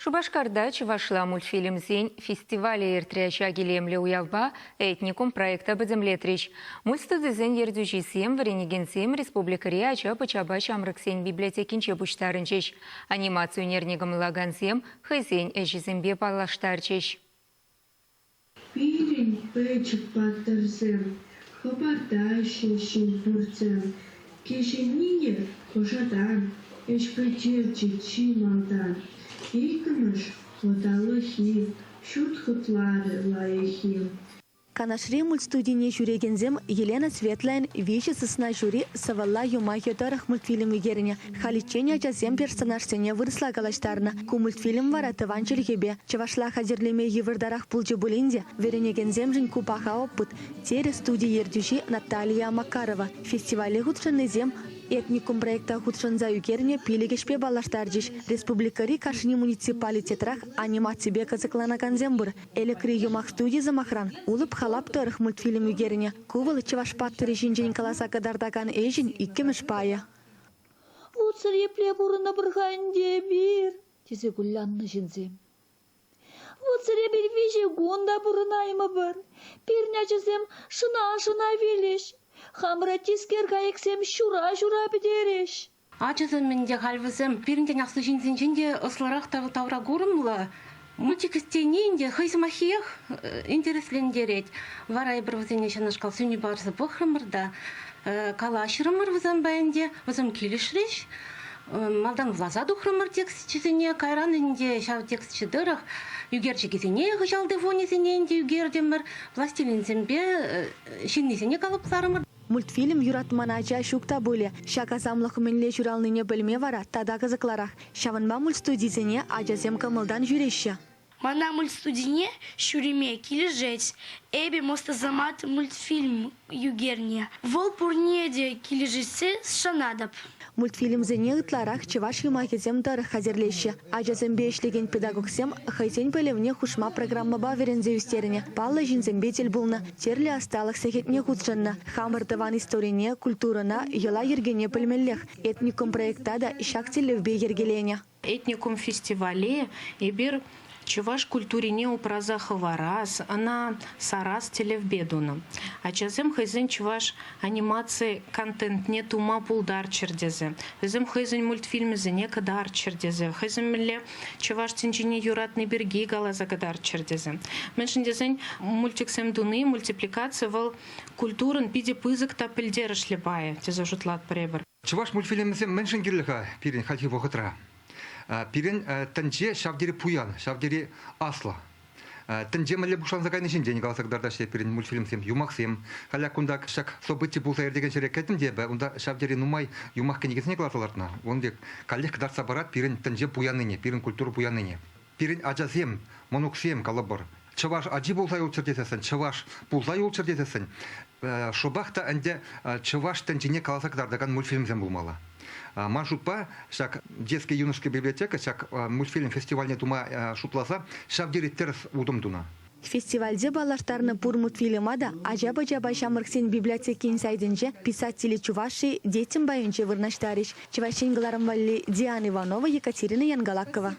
Шубашкарда Чувашла мультфильм «Зень» фестивале иртряча гилемле уявба этникум проекта бадземлетрич. Мультстудизен ердюжисем варенигенсем республикари ача пачаба чамрыксен библиотекинче буштарынчеш. Анимацию нернигам лагансем хайзень эжизембе палаштарчеш. Пирень печек паттерзем, хопарда шешин бурцем, кешенине хошадан, эшпечерчи чималдан. Икмыш хоталыхи, шут хутлары лаехи. Канашри мультстудийне жюрегензем Елена Светлайн вещи сосна жюри савалла юмахетарах мультфильм игерине. Халичения жазем персонажсене выросла галаштарна. Ку мультфильм вара таванчел хебе. Чавашла хазерлеме евырдарах пулчы булинде. Веренегензем жин купаха опыт. Тере студии ердюши Наталья Макарова. Фестивале худшанезем этникум проекта худшанза югерне пилегешпе балаштарджиш. Республикари кашни муниципалитетрах анимации казаклана канзембур. Элекри юмах студии замахран. Улып халап тарых мультфильм югерне. Кувал чавашпат режинжин каласа кадардаган эжин иккемеш пая. Уцар епле бурына бұрғанде бир. Тесе гулланны жинзем. Уцар ебір веже гонда бурынаймы бар. Пирня жезем шына велеш. Хамра тискер каексем шура бідереш. Ачызым менде халвызым пирінден ақсы жинзенженде ысларақ тавра горымлы. Мультик істейненде хайзымахиях интереслендерет. Варай бір візене шанашқал сөне барсы бұқрымырда. Калашырымыр візім бәйінде візім келішреш. Малдан влаза дұқрымыр текстчізіне кайран інде шау текстчі дырық. Югерчі кезіне ғыжалды фонезіненде югердемір. Властелінзенбе шиннезіне қалыпларымыр. Мультфильм юратманача шукта были. Шака самлах менле журалныне бөлме вара тада казакларах. Шаванма мультстудизене ажазем камылдан жүреща. Мана мультстудине шуриме килежеть. Эби мостазамат мультфильм югерне. Вол пурнеде килежетсе шанадап. Мультфильм зене ытларах чеваш юмахезем дарых хазерлеща. Ажазембе ишлеген педагогсем хайсен пелевне хушма программа баверензе юстеріне. Палла жинзембе булна. Терле осталых сехетне худшанна. Хамбардаван историне, культурана, ела ергене пельмеллех. Этникум проектада шактилевбе ергелене. Этникум фестивале и бир Чуваш культурине упраза хаварас, она сарас телевбедуна. А чазем хайзен чуваш анимации контент не тума пулдар чердезе. Хайзем хайзен мультфильмы зене кадар чердезе. Хайзем мле чуваш тинчине юратный берги галаза кадар чердезе. Меншин дезен мультиксем дуны, мультипликация вал культурен пиде пызык та пельдера шлепая. Теза жутлат пребер. Чуваш мультфильмы меншин гирлиха пирин хати вохотра. Пирен тенче шавдери пуян, шавдери асла. Тенче мале бушан закайны шиндени галасакдарда ше пирен мультфильм сем юмах сем. Халя кундак шак событий булса ердеген шерекетим дебе, унда шавдери нумай юмах кенигесне галасалартна. Онде каллех кадар сабарат пирен тенче пуяныне, пирен культура пуяныне. Пирен аджасем, монуксем калабар. Чаваш аджи булса юл чердесесен, чаваш булса юл чердесесен. Шобахта анде чаваш тенчене каласакдардаган мультфильм сем булмала. Маршрутпа, шак детская юношеская библиотека, шак мультфильм фестивальне тума шутласа, шавдери терс удомдуна. Фестивальде балаштарны пур мультфильмада ажаба-жаба шамырксен библиотекин сайдынже писатели Чуваши детям байынче вырнаштариш. Чувашин Галарамвали Диана Иванова, Екатерина Янгалакова.